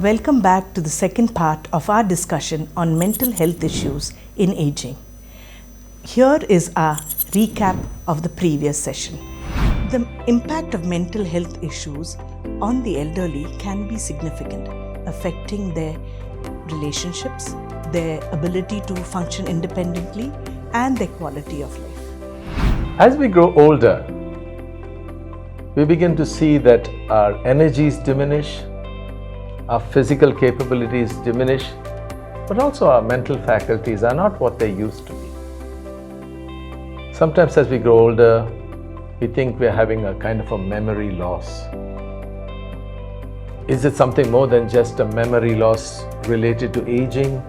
Welcome back to the second part of our discussion on mental health issues in aging. Here is our recap of the previous session. The impact of mental health issues on the elderly can be significant, affecting their relationships, their ability to function independently, and their quality of life. As we grow older, we begin to see that our energies diminish, our physical capabilities diminish, but also our mental faculties are not what they used to be. Sometimes as we grow older, we think we're having a kind of a memory loss. Is it something more than just a memory loss related to aging?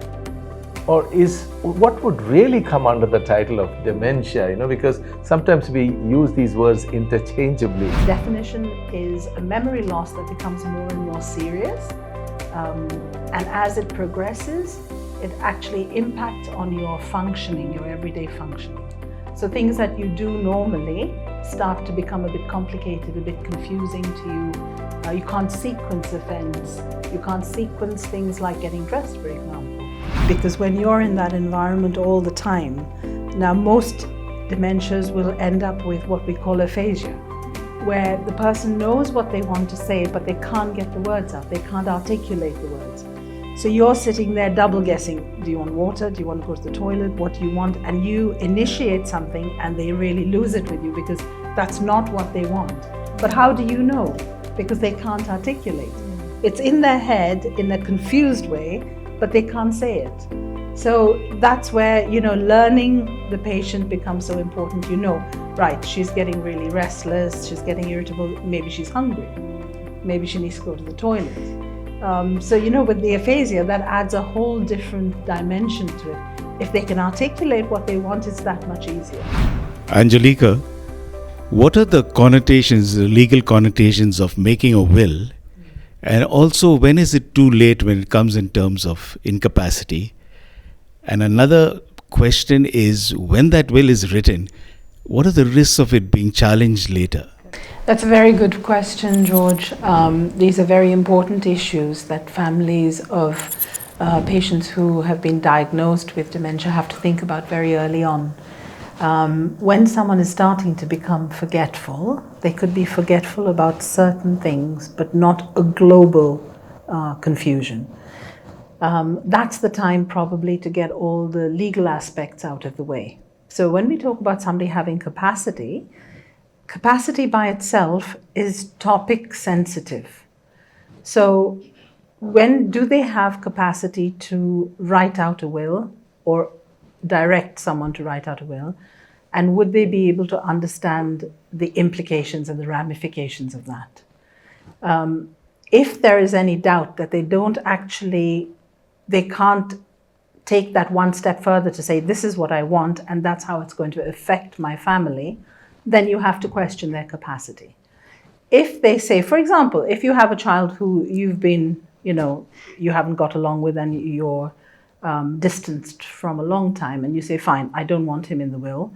Or is what would really come under the title of dementia, because sometimes we use these words interchangeably. Definition is a memory loss that becomes more and more serious. And as it progresses, it actually impacts on your functioning, your everyday functioning. So things that you do normally start to become a bit complicated, a bit confusing to you. You can't sequence events. You can't sequence things like getting dressed, for example. Because when you're in that environment all the time, now most dementias will end up with what we call aphasia, where the person knows what they want to say, but they can't get the words out. They can't articulate the words. So you're sitting there double guessing. Do you want water? Do you want to go to the toilet? What do you want? And you initiate something and they really lose it with you because that's not what they want. But how do you know? Because they can't articulate. It's in their head in a confused way, but they can't say it. So that's where, learning the patient becomes so important. Right, she's getting really restless, she's getting irritable, maybe she's hungry, maybe she needs to go to the toilet. With the aphasia, that adds a whole different dimension to it. If they can articulate what they want, it's that much easier. Angeliqueka, what are the connotations, the legal connotations of making a will? And also, when is it too late when it comes in terms of incapacity? And another question is, when that will is written, what are the risks of it being challenged later? That's a very good question, George. These are very important issues that families of patients who have been diagnosed with dementia have to think about very early on. When someone is starting to become forgetful, they could be forgetful about certain things, but not a global confusion. That's the time probably to get all the legal aspects out of the way. So when we talk about somebody having capacity by itself is topic sensitive. So when do they have capacity to write out a will or direct someone to write out a will? And would they be able to understand the implications and the ramifications of that? If there is any doubt that they can't take that one step further to say, this is what I want, and that's how it's going to affect my family, then you have to question their capacity. If they say, for example, if you have a child who you've been, you haven't got along with and you're distanced from a long time, and you say, fine, I don't want him in the will,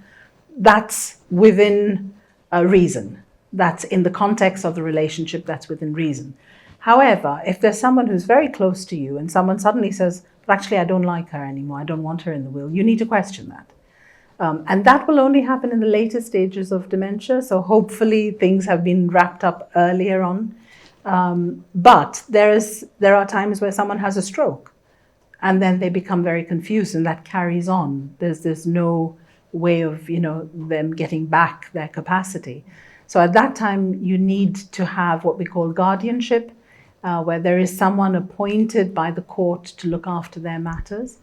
that's within reason. That's in the context of the relationship, that's within reason. However, if there's someone who's very close to you and someone suddenly says, but actually I don't like her anymore, I don't want her in the will, you need to question that. And that will only happen in the later stages of dementia, so hopefully things have been wrapped up earlier on. But there are times where someone has a stroke and then they become very confused and that carries on. There's no way of them getting back their capacity. So at that time you need to have what we call guardianship, where there is someone appointed by the court to look after their matters.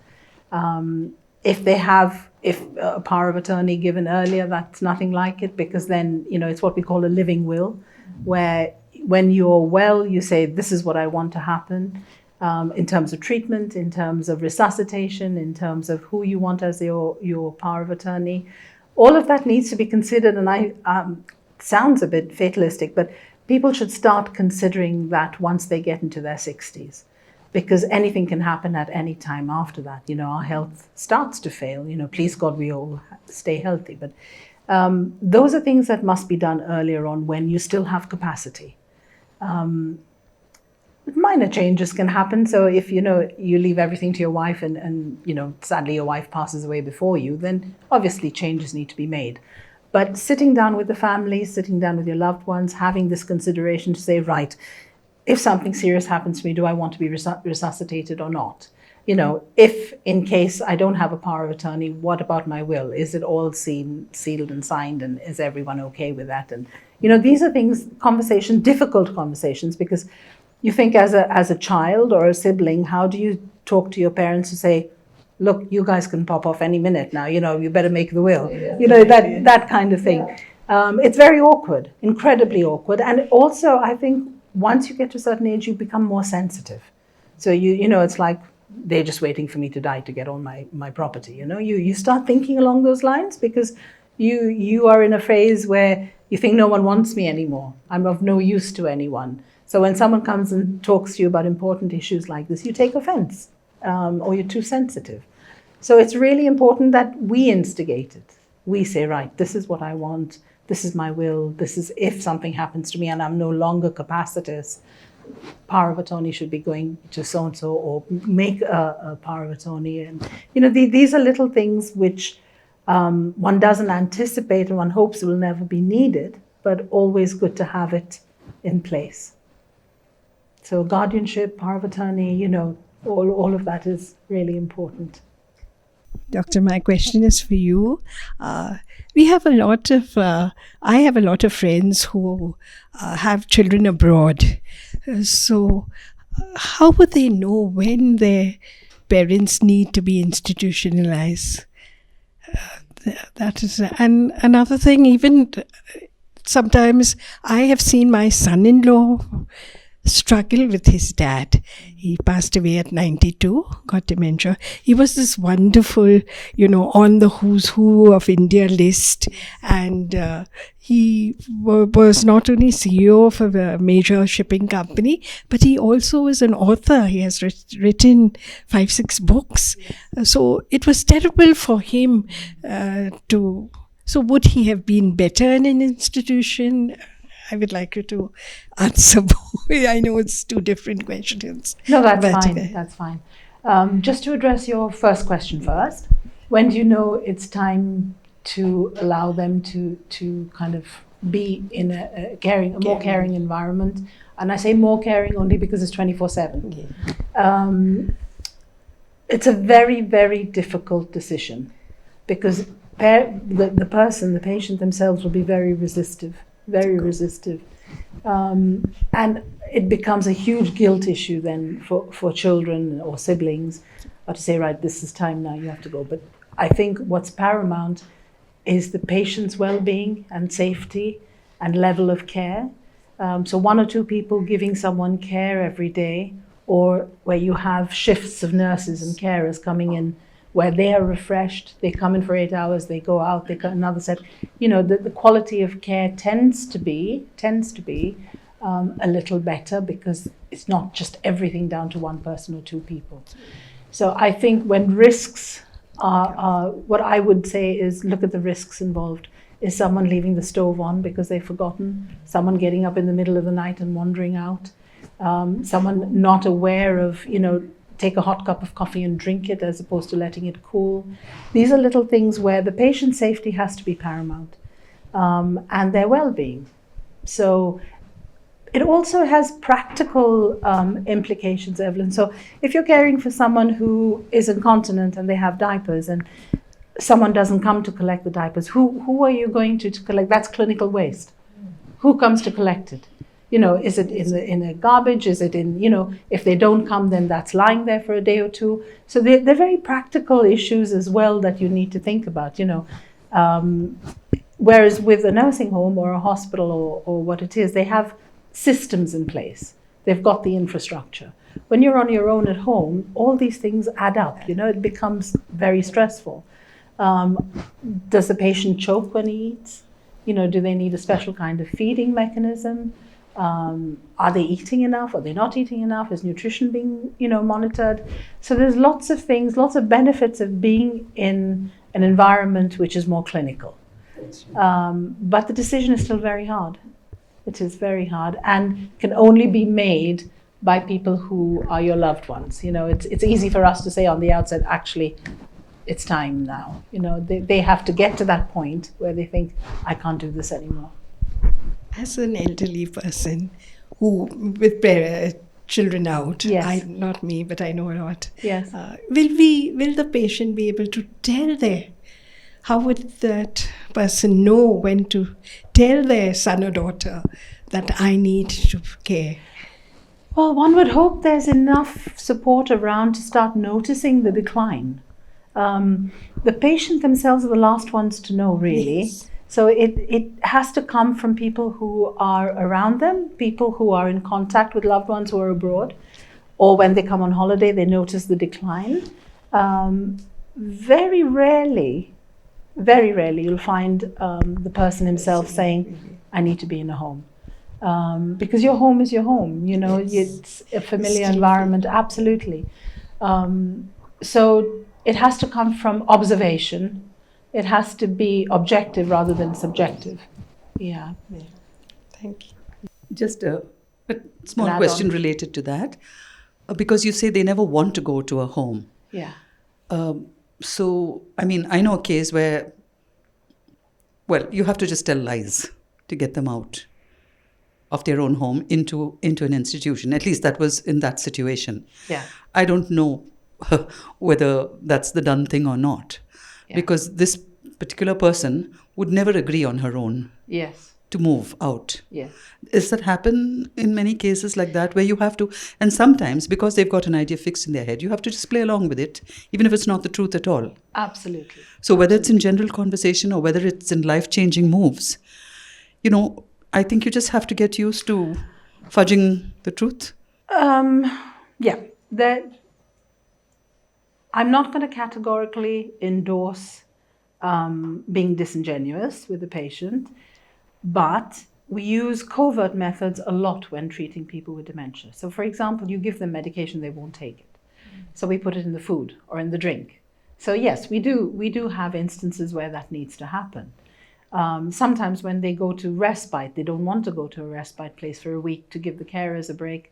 If a power of attorney given earlier, that's nothing like it, because then it's what we call a living will, where when you're well, you say, this is what I want to happen, in terms of treatment, in terms of resuscitation, in terms of who you want as your power of attorney. All of that needs to be considered, and sounds a bit fatalistic, but people should start considering that once they get into their 60s, because anything can happen at any time after that. Our health starts to fail. Please God, we all stay healthy. But those are things that must be done earlier on when you still have capacity. minor changes can happen. So if you leave everything to your wife and sadly your wife passes away before you, then obviously changes need to be made. But sitting down with the family, sitting down with your loved ones, having this consideration to say, right, if something serious happens to me, do I want to be resuscitated or not? If in case I don't have a power of attorney, what about my will? Is it all sealed and signed, and is everyone okay with that? And these are difficult conversations, because you think as a child or a sibling, how do you talk to your parents to say, look, you guys can pop off any minute now, you better make the will, that kind of thing. It's very awkward, incredibly awkward. And also, I think once you get to a certain age, you become more sensitive. So it's like, they're just waiting for me to die to get all my property. You start thinking along those lines, because you are in a phase where you think no one wants me anymore. I'm of no use to anyone. So when someone comes and talks to you about important issues like this, you take offense, or you're too sensitive. So it's really important that we instigate it. We say, right, this is what I want. This is my will. This is if something happens to me and I'm no longer capacitous, power of attorney should be going to so-and-so, or make a power of attorney. And, these are little things which one doesn't anticipate, and one hopes will never be needed, but always good to have it in place. So guardianship, power of attorney, all of that is really important. Doctor, my question is for you. I have a lot of friends who have children abroad. So how would they know when their parents need to be institutionalized? That is, and another thing, even sometimes I have seen my son-in-law struggle with his dad. He passed away at 92, got dementia. He was this wonderful, on the who's who of India list. And he was not only CEO of a major shipping company, but he also was an author. He has written 5-6 books. So it was terrible for him So would he have been better in an institution? I would like you to answer both. I know it's two different questions. No, that's fine. That's fine. Just to address your first question first, when do you know it's time to allow them to kind of be in a more caring environment? And I say more caring only because it's 24/7. Yeah. It's a very, very difficult decision, because the patient themselves will be very resistive. And it becomes a huge guilt issue then for children or siblings, or to say, right, this is time now, you have to go. But I think what's paramount is the patient's well-being and safety and level of care. So 1 or 2 people giving someone care every day, or where you have shifts of nurses and carers coming in, where they are refreshed, they come in for 8 hours, they go out, they got another set. The quality of care tends to be a little better, because it's not just everything down to 1 person or 2 people. So I think when risks are what I would say is, look at the risks involved. Is someone leaving the stove on because they've forgotten? Someone getting up in the middle of the night and wandering out? Someone not aware of, take a hot cup of coffee and drink it as opposed to letting it cool. These are little things where the patient's safety has to be paramount, and their well-being. So it also has practical implications, Evelyn. So if you're caring for someone who is incontinent and they have diapers, and someone doesn't come to collect the diapers, who are you going to collect? That's clinical waste. Who comes to collect it? Is it in the garbage? Is it in, if they don't come, then that's lying there for a day or 2. So they're very practical issues as well that you need to think about, Whereas with a nursing home or a hospital or what it is, they have systems in place. They've got the infrastructure. When you're on your own at home, all these things add up, it becomes very stressful. Does the patient choke when he eats? Do they need a special kind of feeding mechanism? Are they eating enough? Are they not eating enough? Is nutrition being, monitored? So there's lots of things, lots of benefits of being in an environment which is more clinical. But the decision is still very hard. It is very hard, and can only be made by people who are your loved ones. It's easy for us to say on the outset, actually, it's time now. They have to get to that point where they think, I can't do this anymore. As an elderly person who, with children out, Yes. not me, but I know a lot. Yes. Will the patient be able to tell how would that person know when to tell their son or daughter that I need to care? Well, one would hope there's enough support around to start noticing the decline. The patient themselves are the last ones to know, really. Yes. So it has to come from people who are around them, people who are in contact with loved ones who are abroad, or when they come on holiday, they notice the decline. Very rarely you'll find the person himself saying, I need to be in a home. Because your home is your home, it's a familiar environment, absolutely. So it has to come from observation. It has to be objective rather than subjective. Yeah. Thank you. Just a small Add question on. related to that. Because you say they never want to go to a home. Yeah. So, I know a case where, you have to just tell lies to get them out of their own home into an institution. At least that was in that situation. Yeah. I don't know whether that's the done thing or not. Yeah. Because this particular person would never agree on her own Yes. to move out. Yes. Does that happen in many cases like that, where you have to, and sometimes because they've got an idea fixed in their head, you have to just play along with it, even if it's not the truth at all? Absolutely. So whether it's in general conversation or whether it's in life-changing moves, I think you just have to get used to fudging the truth. Yeah. I'm not going to categorically endorse being disingenuous with the patient, but we use covert methods a lot when treating people with dementia. So, for example, you give them medication, they won't take it. So we put it in the food or in the drink. So yes, we do have instances where that needs to happen. Sometimes when they go to respite, they don't want to go to a respite place for a week to give the carers a break.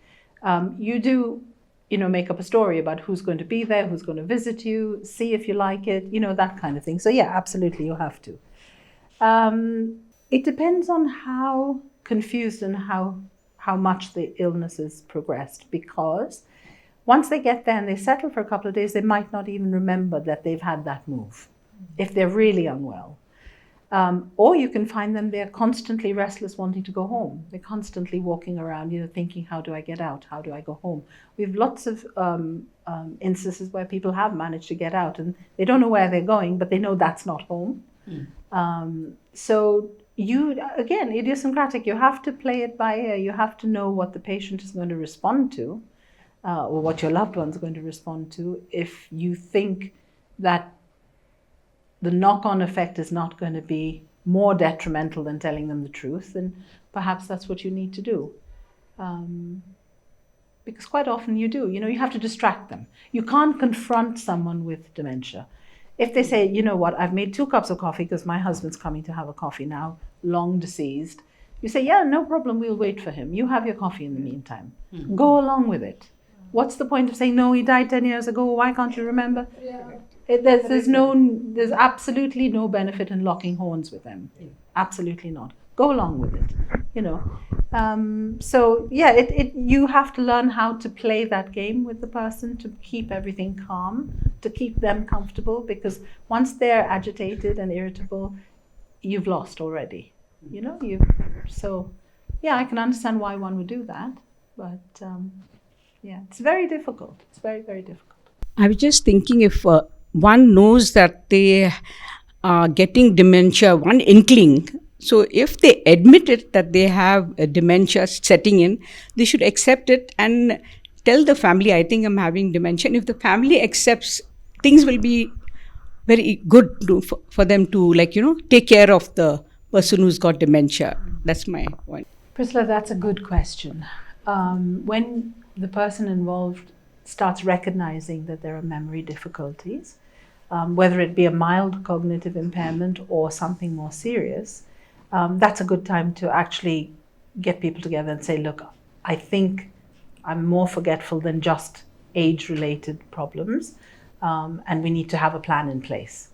You do, make up a story about who's going to be there, who's going to visit you, see if you like it, that kind of thing. So yeah, absolutely, you have to. It depends on how confused and how much the illness is progressed, because once they get there and they settle for a couple of days, they might not even remember that they've had that move, if they're really unwell. Or you can find them, they're constantly restless, wanting to go home. They're constantly walking around, thinking, how do I get out? How do I go home? We have lots of instances where people have managed to get out and they don't know where they're going, but they know that's not home. So again, idiosyncratic, you have to play it by ear. You have to know what the patient is going to respond to, or what your loved one's going to respond to. If you think that the knock-on effect is not going to be more detrimental than telling them the truth, then perhaps that's what you need to do. Because quite often you do. You have to distract them. You can't confront someone with dementia. If they say, you know what, I've made 2 cups of coffee because my husband's coming to have a coffee now, long deceased. You say, yeah, no problem, we'll wait for him. You have your coffee in the meantime. Mm-hmm. Go along with it. What's the point of saying, no, he died 10 years ago, why can't you remember? Yeah. There's absolutely no benefit in locking horns with them. Yeah. Absolutely not. Go along with it, So yeah, you have to learn how to play that game with the person to keep everything calm, to keep them comfortable, because once they're agitated and irritable, you've lost already. So yeah, I can understand why one would do that, but yeah, it's very difficult. It's very, very difficult. I was just thinking, if one knows that they are getting dementia, one inkling, so if they admit it that they have a dementia setting in, they should accept it and tell the family, I think I'm having dementia. And if the family accepts, things will be very good for them to take care of the person who's got dementia. That's my point. Priscilla, that's a good question. When the person involved starts recognizing that there are memory difficulties, whether it be a mild cognitive impairment or something more serious, that's a good time to actually get people together and say, look, I think I'm more forgetful than just age-related problems, and we need to have a plan in place.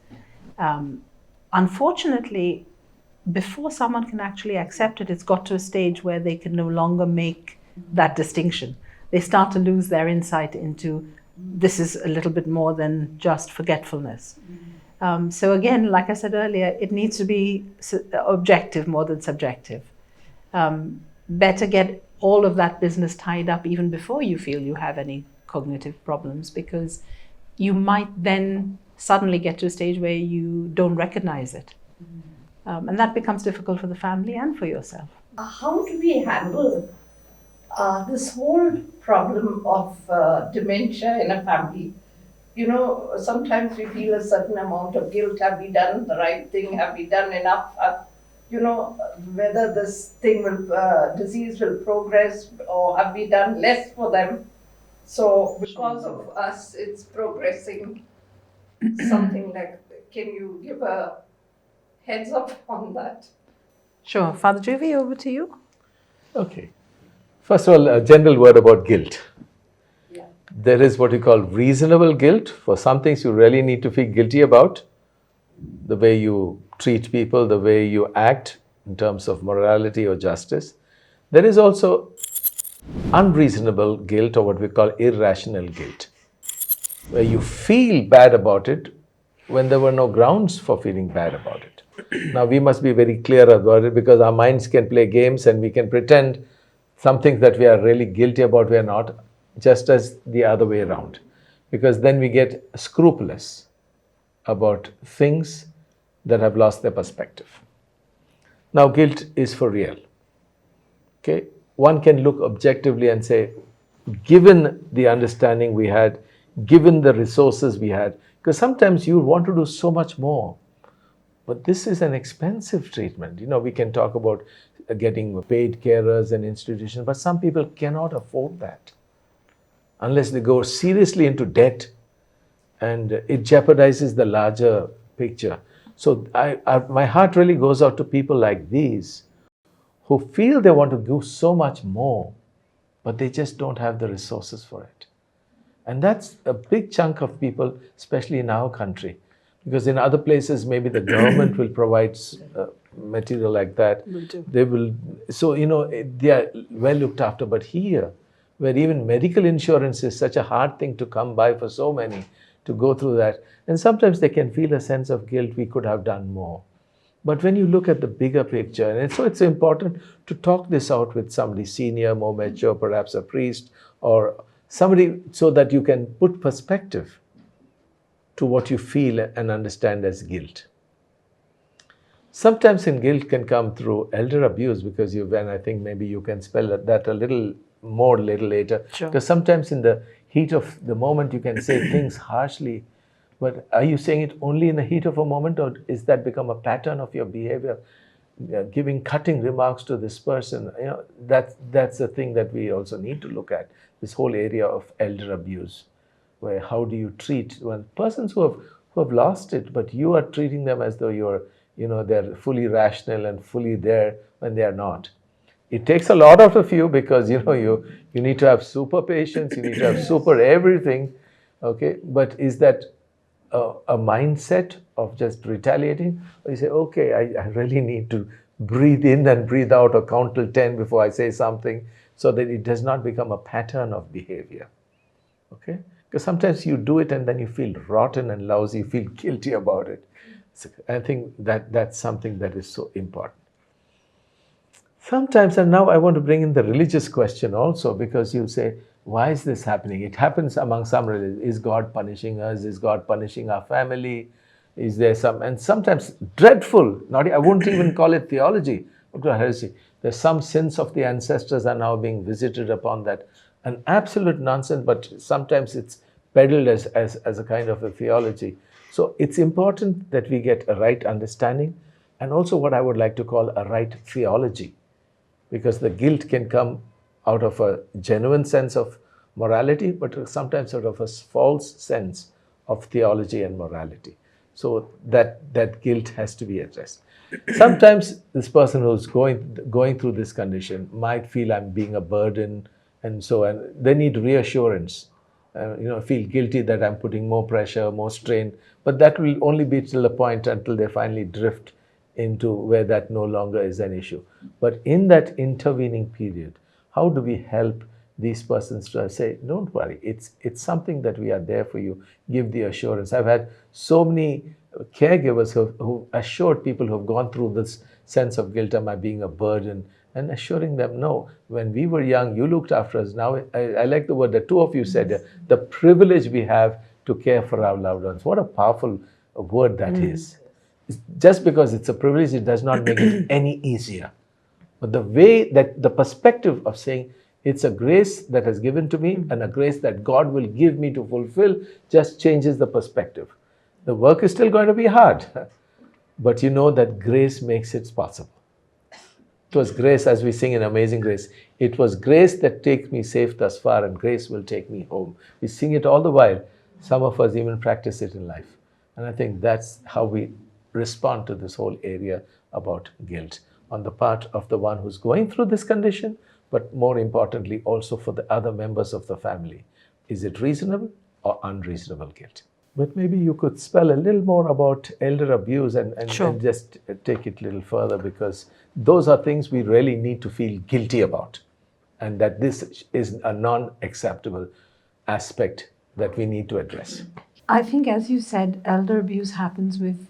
Unfortunately, before someone can actually accept it, it's got to a stage where they can no longer make that distinction. They start to lose their insight into this is a little bit more than just forgetfulness. So again, like I said earlier, it needs to be objective more than subjective. Better get all of that business tied up even before you feel you have any cognitive problems, because you might then suddenly get to a stage where you don't recognize it. And that becomes difficult for the family and for yourself. How do we handle this whole problem of dementia in a family? You know, sometimes we feel a certain amount of guilt. Have we done the right thing? Have we done enough? You know, whether this thing will, disease will progress, or have we done less for them? So because of us, it's progressing. Something like, can you give a heads up on that? Sure. Father Juvie, over to you. Okay. First of all, a general word about guilt. There is what you call reasonable guilt for some things you really need to feel guilty about. The way you treat people, the way you act in terms of morality or justice. There is also unreasonable guilt, or what we call irrational guilt, where you feel bad about it when there were no grounds for feeling bad about it. Now, we must be very clear about it, because our minds can play games and we can pretend some things that we are really guilty about we are not, just as the other way around, because then we get scrupulous about things that have lost their perspective. Now, guilt is for real. Okay, one can look objectively and say, given the understanding we had, given the resources we had, because sometimes you want to do so much more, but this is an expensive treatment. You know, we can talk about getting paid carers and institutions, but some people cannot afford that unless they go seriously into debt, and it jeopardizes the larger picture. So my heart really goes out to people like these who feel they want to do so much more, but they just don't have the resources for it. And that's a big chunk of people, especially in our country, because in other places maybe the government will provide material like that. They will, so you know, they are well looked after. But here, where even medical insurance is such a hard thing to come by for so many, to go through that, and sometimes they can feel a sense of guilt, we could have done more. But when you look at the bigger picture, and so it's important to talk this out with somebody senior, more mature, perhaps a priest or somebody, so that you can put perspective to what you feel and understand as guilt. Sometimes in guilt can come through elder abuse, because and I think maybe you can spell that a little more later. Sure. Because sometimes in the heat of the moment you can say things harshly, but are you saying it only in the heat of a moment, or is that become a pattern of your behavior? Giving cutting remarks to this person, you know, that's the thing that we also need to look at, this whole area of elder abuse, where how do you treat persons who have lost it, but you are treating them as though they're fully rational and fully there when they are not. It takes a lot out of you, because you need to have super patience, you need to have super everything, okay? But is that a mindset of just retaliating? Or you say, okay, I really need to breathe in and breathe out, or count till 10 before I say something, so that it does not become a pattern of behavior, okay? Because sometimes you do it and then you feel rotten and lousy, you feel guilty about it. So I think that's something that is so important. Sometimes, and now I want to bring in the religious question also, because you say, why is this happening? It happens among some religions. Is God punishing us? Is God punishing our family? Is there some, and sometimes dreadful, I wouldn't even call it theology, heresy. There's some sins of the ancestors are now being visited upon that. An absolute nonsense, but sometimes it's peddled as a kind of a theology. So it's important that we get a right understanding, and also what I would like to call a right theology, because the guilt can come out of a genuine sense of morality, but sometimes out of a false sense of theology and morality. So that guilt has to be addressed. Sometimes this person who's going through this condition might feel I'm being a burden, And they need reassurance. Feel guilty that I'm putting more pressure, more strain, but that will only be till a point until they finally drift into where that no longer is an issue. But in that intervening period, how do we help these persons to say, don't worry, it's something that we are there for you, give the assurance. I've had so many caregivers who assured people who have gone through this sense of guilt, am I being a burden, and assuring them, no, when we were young, you looked after us. Now, I like the word that two of you said, the privilege we have to care for our loved ones. What a powerful word that is. Just because it's a privilege, it does not make it any easier. But the way that the perspective of saying, it's a grace that has given to me and a grace that God will give me to fulfill just changes the perspective. The work is still going to be hard, but you know that grace makes it possible. It was grace, as we sing in Amazing Grace. It was grace that takes me safe thus far, and grace will take me home. We sing it all the while. Some of us even practice it in life. And I think that's how we respond to this whole area about guilt on the part of the one who's going through this condition, but more importantly, also for the other members of the family. Is it reasonable or unreasonable guilt? But maybe you could spell a little more about elder abuse and just take it a little further, because those are things we really need to feel guilty about, and that this is a non-acceptable aspect that we need to address. I think, as you said, elder abuse happens with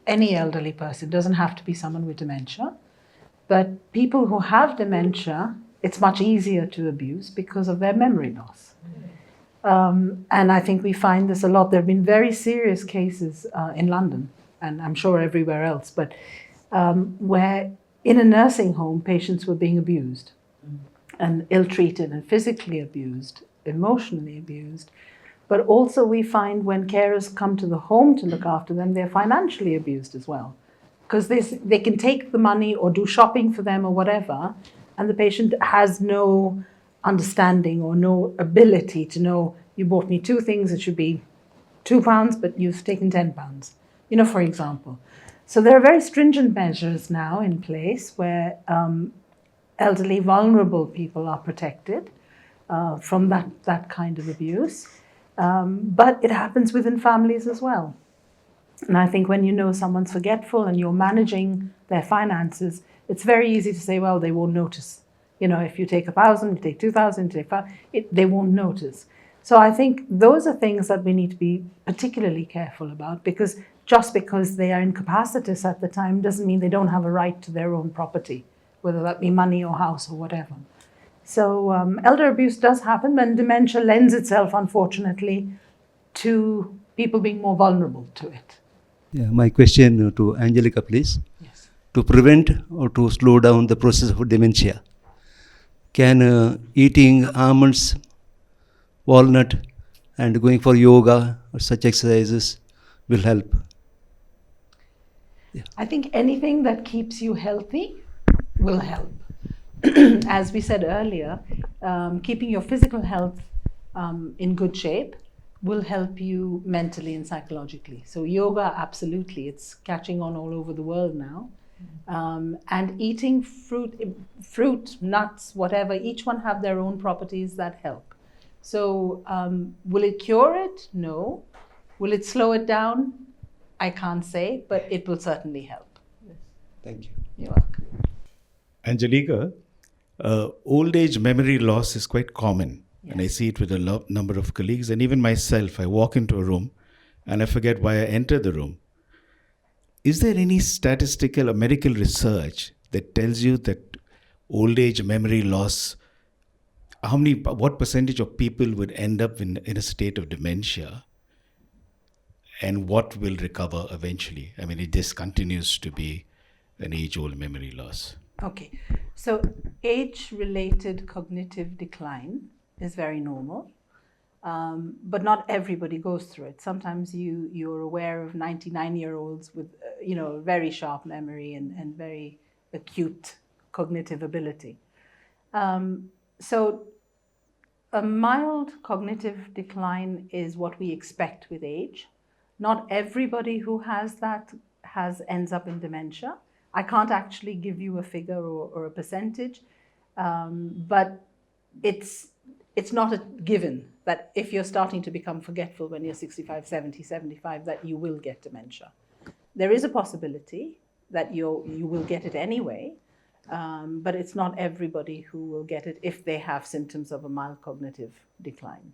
any elderly person. It doesn't have to be someone with dementia. But people who have dementia, it's much easier to abuse because of their memory loss. And I think we find this a lot. There have been very serious cases in London, and I'm sure everywhere else, but where in a nursing home, patients were being abused and ill-treated and physically abused, emotionally abused. But also we find when carers come to the home to look after them, they're financially abused as well. Because they can take the money or do shopping for them or whatever, and the patient has no understanding or no ability to know, you bought me 2 things, it should be £2, but you've taken £10, for example. So there are very stringent measures now in place where elderly, vulnerable people are protected from that kind of abuse. But it happens within families as well. And I think when you know someone's forgetful and you're managing their finances, it's very easy to say, well, they won't notice. If you take 1,000, you take 2,000, you take 5, they won't notice. So I think those are things that we need to be particularly careful about, because just because they are incapacitous at the time doesn't mean they don't have a right to their own property, whether that be money or house or whatever. So elder abuse does happen, and dementia lends itself, unfortunately, to people being more vulnerable to it. Yeah, my question to Angelica, please. Yes. To prevent or to slow down the process of dementia, can eating almonds, walnut, and going for yoga or such exercises will help? Yeah. I think anything that keeps you healthy will help. As we said earlier, keeping your physical health in good shape will help you mentally and psychologically. So yoga, absolutely, it's catching on all over the world now. And eating fruit, nuts, whatever, each one have their own properties that help. So will it cure it? No. Will it slow it down? I can't say, but it will certainly help. Thank you. You're welcome. Angelica, old age memory loss is quite common. Yes. And I see it with a number of colleagues, and even myself. I walk into a room and I forget why I entered the room. Is there any statistical or medical research that tells you that old age memory loss, what percentage of people would end up in a state of dementia, and what will recover eventually? I mean, it just continues to be an age-old memory loss. Okay, so age-related cognitive decline is very normal, but not everybody goes through it. Sometimes you're aware of 99-year-olds with very sharp memory and very acute cognitive ability. So a mild cognitive decline is what we expect with age. Not everybody who has that ends up in dementia. I can't actually give you a figure or a percentage, but it's not a given that if you're starting to become forgetful when you're 65, 70, 75, that you will get dementia. There is a possibility that you will get it anyway, but it's not everybody who will get it if they have symptoms of a mild cognitive decline.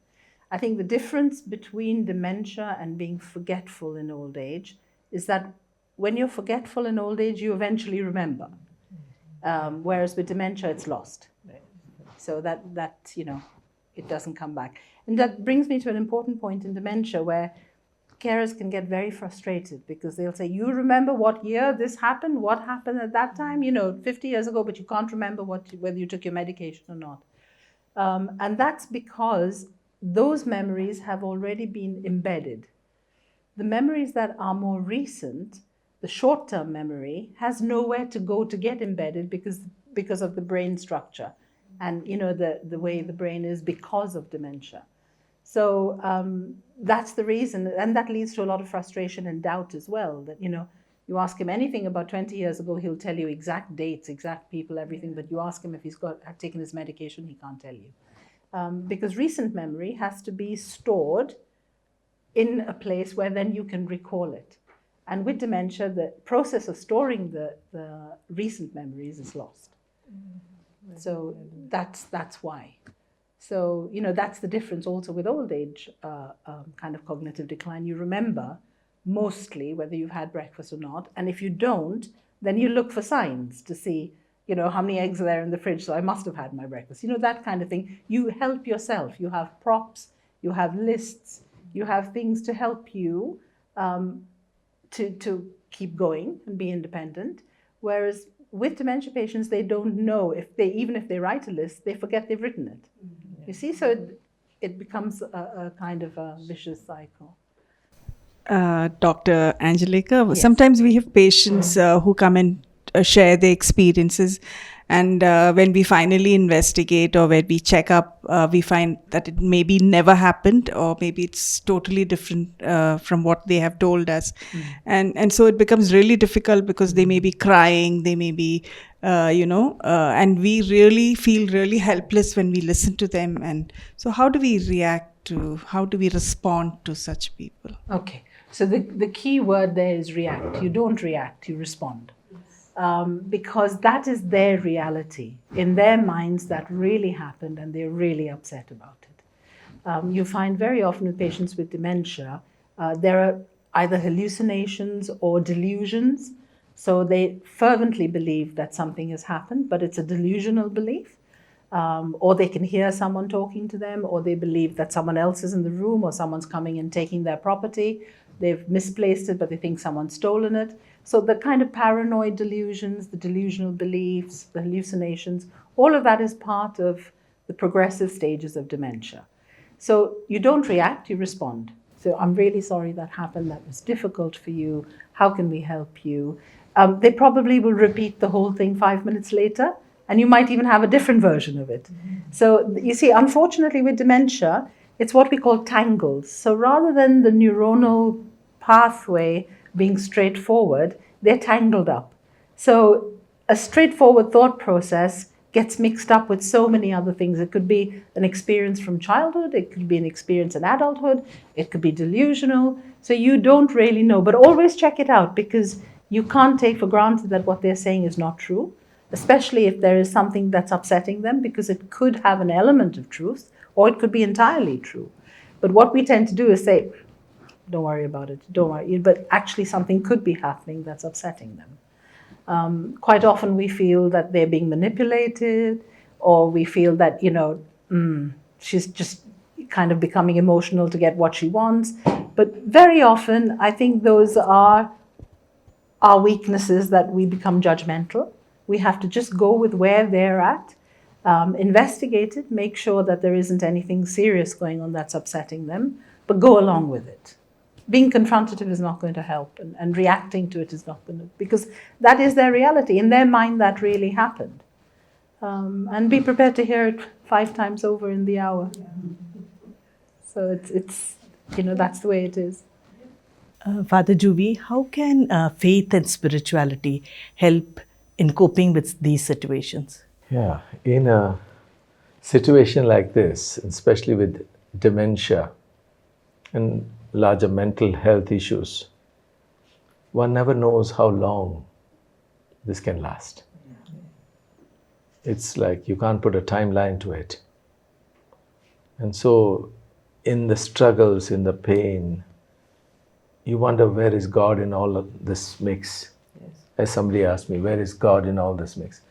I think the difference between dementia and being forgetful in old age is that when you're forgetful in old age, you eventually remember, whereas with dementia, it's lost. So that it doesn't come back. And that brings me to an important point in dementia where carers can get very frustrated because they'll say, you remember what year this happened? What happened at that time? 50 years ago, but you can't remember whether you took your medication or not. And that's because those memories have already been embedded. The memories that are more recent, the short-term memory, has nowhere to go to get embedded because of the brain structure and the way the brain is because of dementia. So that's the reason, and that leads to a lot of frustration and doubt as well, that you ask him anything about 20 years ago, he'll tell you exact dates, exact people, everything, but you ask him if he's taken his medication, he can't tell you. Because recent memory has to be stored in a place where then you can recall it. And with dementia, the process of storing the recent memories is lost. So that's why. So, that's the difference also with old age kind of cognitive decline. You remember mostly whether you've had breakfast or not. And if you don't, then you look for signs to see, how many eggs are there in the fridge, so I must have had my breakfast. That kind of thing. You help yourself. You have props, you have lists, you have things to help you to keep going and be independent. Whereas with dementia patients, they don't know even if they write a list, they forget they've written it. You see, so it becomes a kind of a vicious cycle. Dr. Angeliqueka, Yes. sometimes we have patients who come and share their experiences, and when we finally investigate or when we check up, we find that it maybe never happened, or maybe it's totally different from what they have told us. And so it becomes really difficult because they may be crying, they may be and we really feel really helpless when we listen to them. And so how do we respond to such people? Okay, so the key word there is react. You don't react, you respond. Because that is their reality. In their minds, that really happened and they're really upset about it. You find very often with patients with dementia, there are either hallucinations or delusions. So they fervently believe that something has happened, but it's a delusional belief. Or they can hear someone talking to them, or they believe that someone else is in the room, or someone's coming and taking their property. They've misplaced it, but they think someone's stolen it. So the kind of paranoid delusions, the delusional beliefs, the hallucinations, all of that is part of the progressive stages of dementia. So you don't react, you respond. So I'm really sorry that happened. That was difficult for you. How can we help you? They probably will repeat the whole thing 5 minutes later, and you might even have a different version of it. So you see, unfortunately with dementia, it's what we call tangles. So rather than the neuronal pathway being straightforward, they're tangled up. So a straightforward thought process gets mixed up with so many other things. It could be an experience from childhood, it could be an experience in adulthood, it could be delusional. So you don't really know, but always check it out, because you can't take for granted that what they're saying is not true, especially if there is something that's upsetting them, because it could have an element of truth, or it could be entirely true. But what we tend to do is say, don't worry about it, don't worry. But actually something could be happening that's upsetting them. Quite often we feel that they're being manipulated, or we feel that, she's just kind of becoming emotional to get what she wants. But very often, I think those are our weaknesses, that we become judgmental. We have to just go with where they're at, investigate it, make sure that there isn't anything serious going on that's upsetting them, but go along with it. Being confrontative is not going to help, and reacting to it is not going to, because that is their reality. In their mind, that really happened. And be prepared to hear it 5 times over in the hour. So it's that's the way it is. Father Juvi, how can faith and spirituality help in coping with these situations? Yeah, in situation like this, especially with dementia and larger mental health issues, one never knows how long this can last. It's like you can't put a timeline to it. And so in the struggles, in the pain, you wonder, where is God in all of this mix? Yes. As somebody asked me, where is God in all this mix?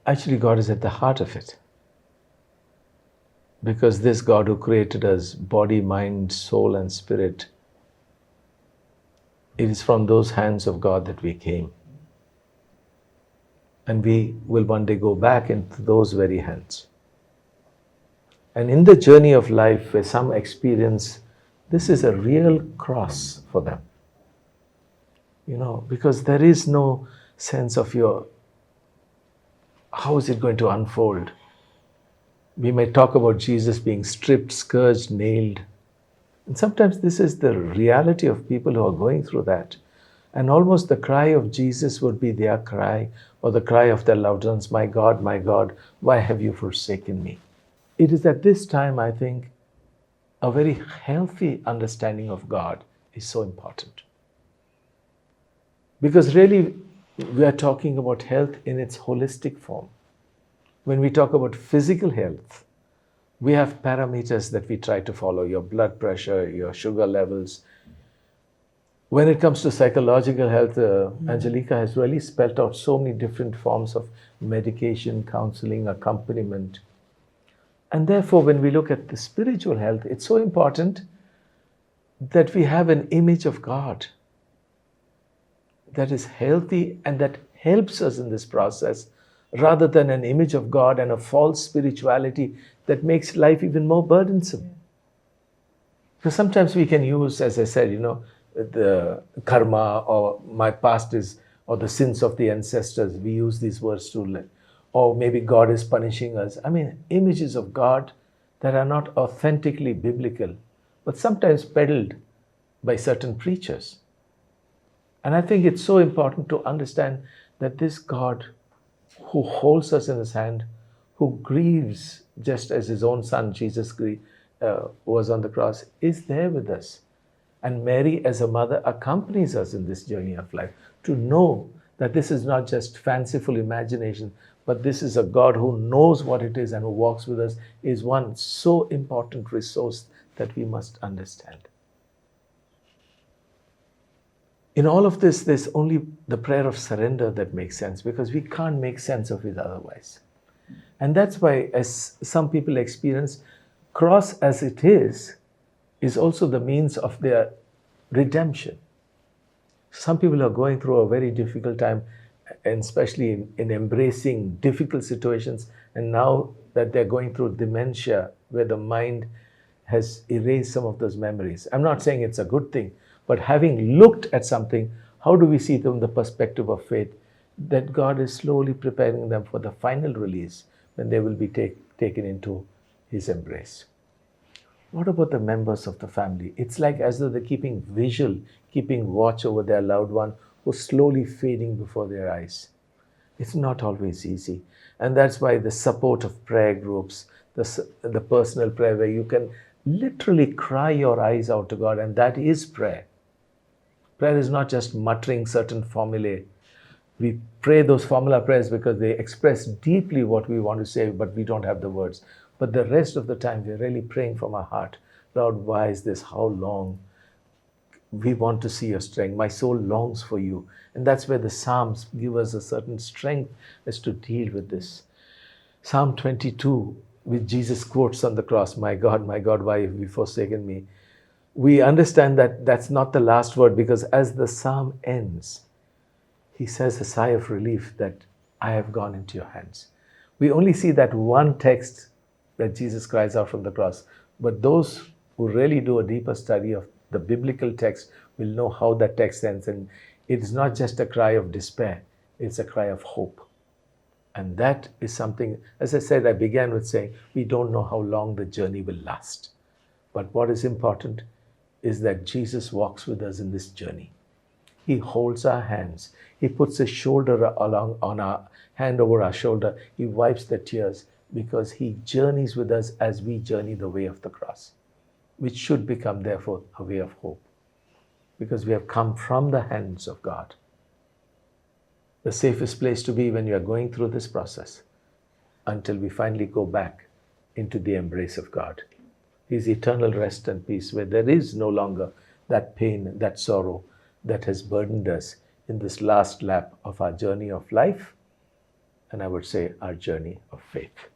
Actually, God is at the heart of it. Because this God who created us, body, mind, soul and spirit, it is from those hands of God that we came. And we will one day go back into those very hands. And in the journey of life, where some experience, this is a real cross for them. Because there is no sense of how is it going to unfold? We may talk about Jesus being stripped, scourged, nailed. And sometimes this is the reality of people who are going through that. And almost the cry of Jesus would be their cry, or the cry of their loved ones, my God, why have you forsaken me? It is at this time, I think, a very healthy understanding of God is so important. Because really, we are talking about health in its holistic form. When we talk about physical health, we have parameters that we try to follow, your blood pressure, your sugar levels. When it comes to psychological health, Angeliqueka has really spelled out so many different forms of medication, counseling, accompaniment. And therefore, when we look at the spiritual health, it's so important that we have an image of God that is healthy and that helps us in this process, rather than an image of God and a false spirituality that makes life even more burdensome. Because sometimes we can use, as I said, the karma or my past is, or the sins of the ancestors. We use these words to, or maybe God is punishing us. I mean, images of God that are not authentically biblical, but sometimes peddled by certain preachers. And I think it's so important to understand that this God who holds us in his hand, who grieves just as his own son Jesus was on the cross, is there with us. And Mary, as a mother, accompanies us in this journey of life to know that this is not just fanciful imagination, but this is a God who knows what it is and who walks with us, is one so important resource that we must understand. In all of this, there's only the prayer of surrender that makes sense, because we can't make sense of it otherwise. And that's why, as some people experience, cross as it is also the means of their redemption. Some people are going through a very difficult time, and especially in embracing difficult situations, and now that they're going through dementia, where the mind has erased some of those memories. I'm not saying it's a good thing, but having looked at something, how do we see it from the perspective of faith? That God is slowly preparing them for the final release, when they will be taken into his embrace. What about the members of the family? It's like as though they're keeping vigil, keeping watch over their loved one who's slowly fading before their eyes. It's not always easy. And that's why the support of prayer groups, the personal prayer where you can literally cry your eyes out to God, and that is prayer. Prayer is not just muttering certain formulae. We pray those formula prayers because they express deeply what we want to say, but we don't have the words. But the rest of the time, we're really praying from our heart. Lord, why is this? How long? We want to see your strength. My soul longs for you. And that's where the Psalms give us a certain strength as to deal with this. Psalm 22, which Jesus quotes on the cross, my God, why have you forsaken me? We understand that that's not the last word, because as the psalm ends, he says a sigh of relief that I have gone into your hands. We only see that one text that Jesus cries out from the cross. But those who really do a deeper study of the biblical text will know how that text ends. And it is not just a cry of despair, it's a cry of hope. And that is something, as I said, I began with saying, we don't know how long the journey will last. But what is important is that Jesus walks with us in this journey. He holds our hands. He puts his shoulder on our hand over our shoulder. He wipes the tears. because he journeys with us as we journey the way of the cross, which should become, therefore, a way of hope, because we have come from the hands of God. The safest place to be when you are going through this process, until we finally go back into the embrace of God. His eternal rest and peace, where there is no longer that pain, that sorrow that has burdened us in this last lap of our journey of life, and I would say our journey of faith.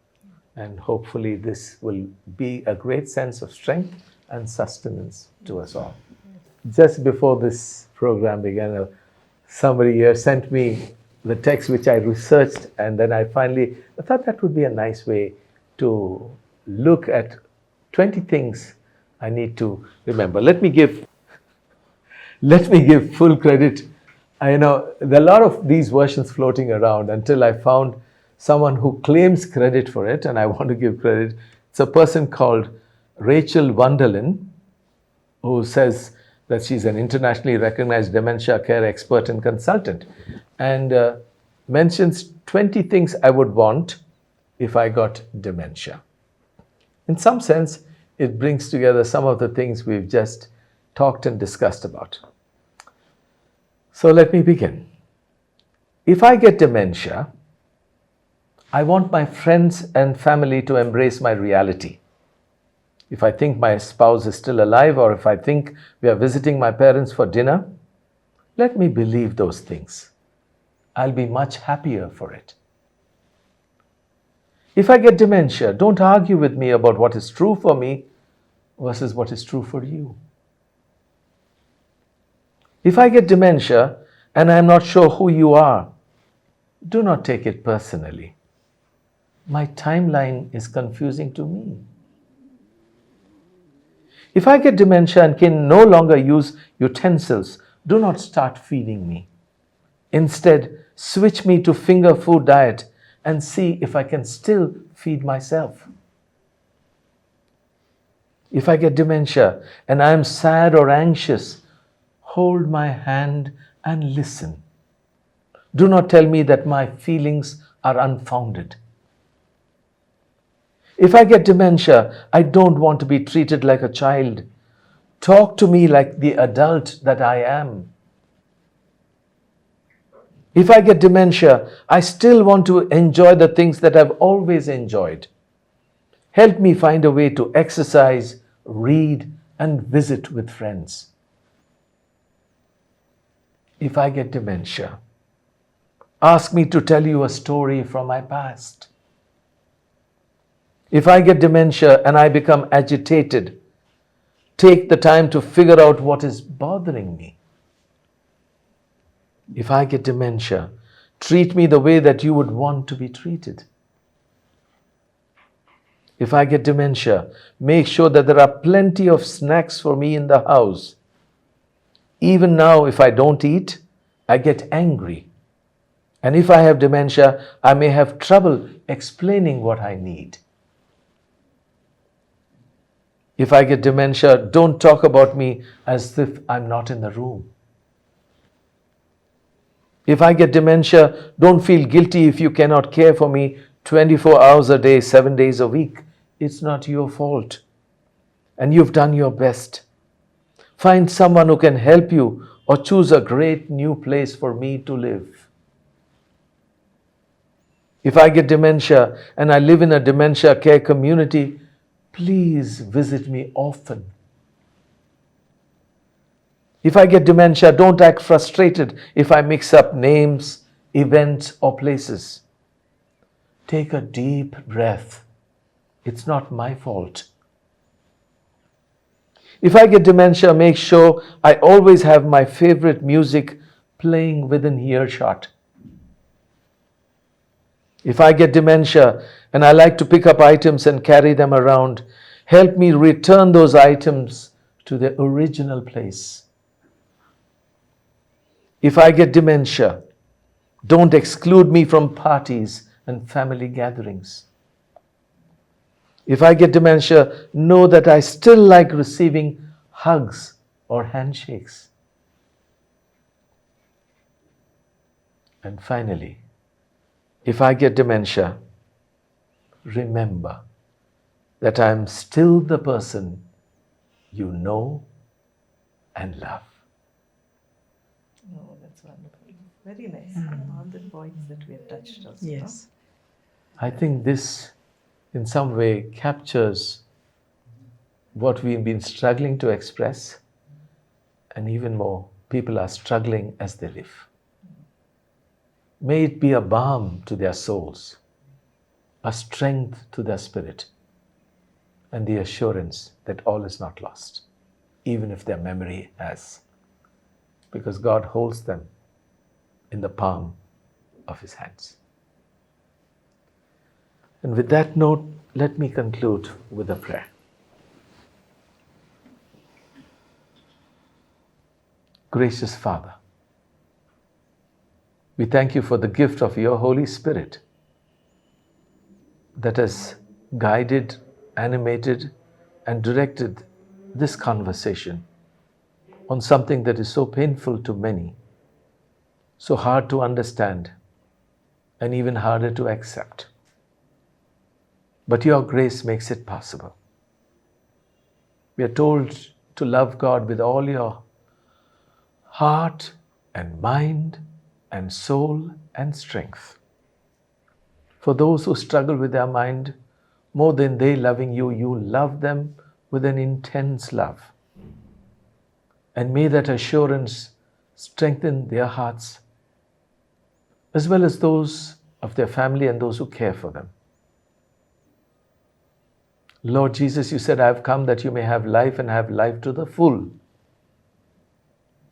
And hopefully this will be a great sense of strength and sustenance to us all. Just before this program began, somebody here sent me the text which I researched, and then I thought that would be a nice way to look at 20 things I need to remember. Let me give full credit. I know there are a lot of these versions floating around until I found someone who claims credit for it, and I want to give credit. It's a person called Rachel Wunderlin, who says that she's an internationally recognized dementia care expert and consultant, and mentions 20 things I would want if I got dementia. In some sense, it brings together some of the things we've just talked and discussed about. So let me begin. If I get dementia, I want my friends and family to embrace my reality. If I think my spouse is still alive, or if I think we are visiting my parents for dinner, let me believe those things. I'll be much happier for it. If I get dementia, don't argue with me about what is true for me versus what is true for you. If I get dementia and I'm not sure who you are, do not take it personally. My timeline is confusing to me. If I get dementia and can no longer use utensils, do not start feeding me. Instead, switch me to finger food diet and see if I can still feed myself. If I get dementia and I am sad or anxious, hold my hand and listen. Do not tell me that my feelings are unfounded. If I get dementia, I don't want to be treated like a child. Talk to me like the adult that I am. If I get dementia, I still want to enjoy the things that I've always enjoyed. Help me find a way to exercise, read, and visit with friends. If I get dementia, ask me to tell you a story from my past. If I get dementia and I become agitated, take the time to figure out what is bothering me. If I get dementia, treat me the way that you would want to be treated. If I get dementia, make sure that there are plenty of snacks for me in the house. Even now, if I don't eat, I get angry. And if I have dementia, I may have trouble explaining what I need. If I get dementia, don't talk about me as if I'm not in the room. If I get dementia, don't feel guilty if you cannot care for me 24 hours a day, 7 days a week. It's not your fault. And you've done your best. Find someone who can help you, or choose a great new place for me to live. If I get dementia and I live in a dementia care community, please visit me often. If I get dementia, don't act frustrated if I mix up names, events, or places. Take a deep breath. It's not my fault. If I get dementia, make sure I always have my favorite music playing within earshot. If I get dementia and I like to pick up items and carry them around, help me return those items to their original place. If I get dementia, don't exclude me from parties and family gatherings. If I get dementia, know that I still like receiving hugs or handshakes. And finally, if I get dementia, remember that I am still the person you know and love. Oh, that's wonderful. Very nice. All the points that we have touched also. Yes. I think this, in some way, captures what we've been struggling to express, and even more, people are struggling as they live. May it be a balm to their souls, a strength to their spirit, and the assurance that all is not lost, even if their memory has, because God holds them in the palm of His hands. And with that note, let me conclude with a prayer. Gracious Father, we thank you for the gift of your Holy Spirit that has guided, animated, and directed this conversation on something that is so painful to many, so hard to understand, and even harder to accept. But your grace makes it possible. We are told to love God with all your heart and mind and soul and strength. For those who struggle with their mind, more than they loving you, you love them with an intense love. And may that assurance strengthen their hearts, as well as those of their family and those who care for them. Lord Jesus, you said, I have come that you may have life and have life to the full.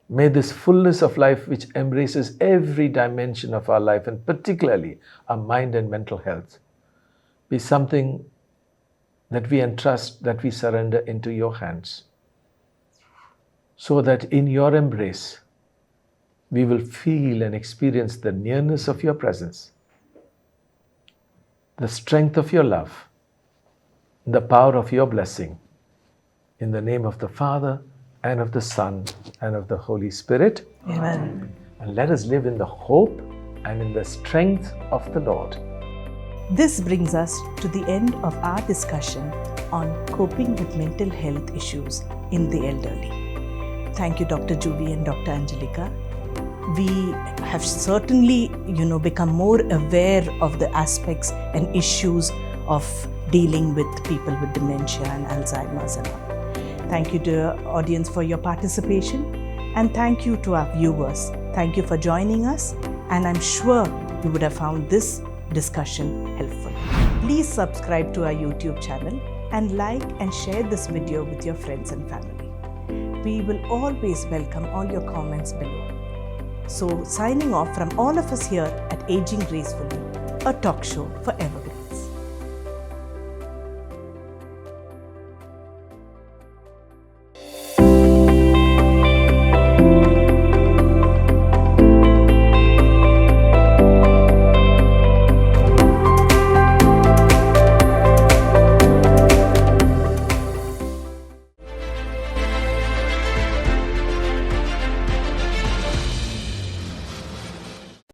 May this fullness of life, which embraces every dimension of our life, and particularly our mind and mental health, be something that we entrust, that we surrender into your hands, so that in your embrace, we will feel and experience the nearness of your presence, the strength of your love, the power of your blessing. In the name of the Father, and of the Son, and of the Holy Spirit. Amen. And let us live in the hope and in the strength of the Lord. This brings us to the end of our discussion on coping with mental health issues in the elderly. Thank you, Dr. Juvi and Dr. Angelica. We have certainly, become more aware of the aspects and issues of dealing with people with dementia and Alzheimer's and all. Thank you to the audience for your participation, and thank you to our viewers. Thank you for joining us, and I'm sure you would have found this discussion helpful. Please subscribe to our YouTube channel and like and share this video with your friends and family. We will always welcome all your comments below. So, signing off from all of us here at Aging Gracefully, a talk show for Evergreens.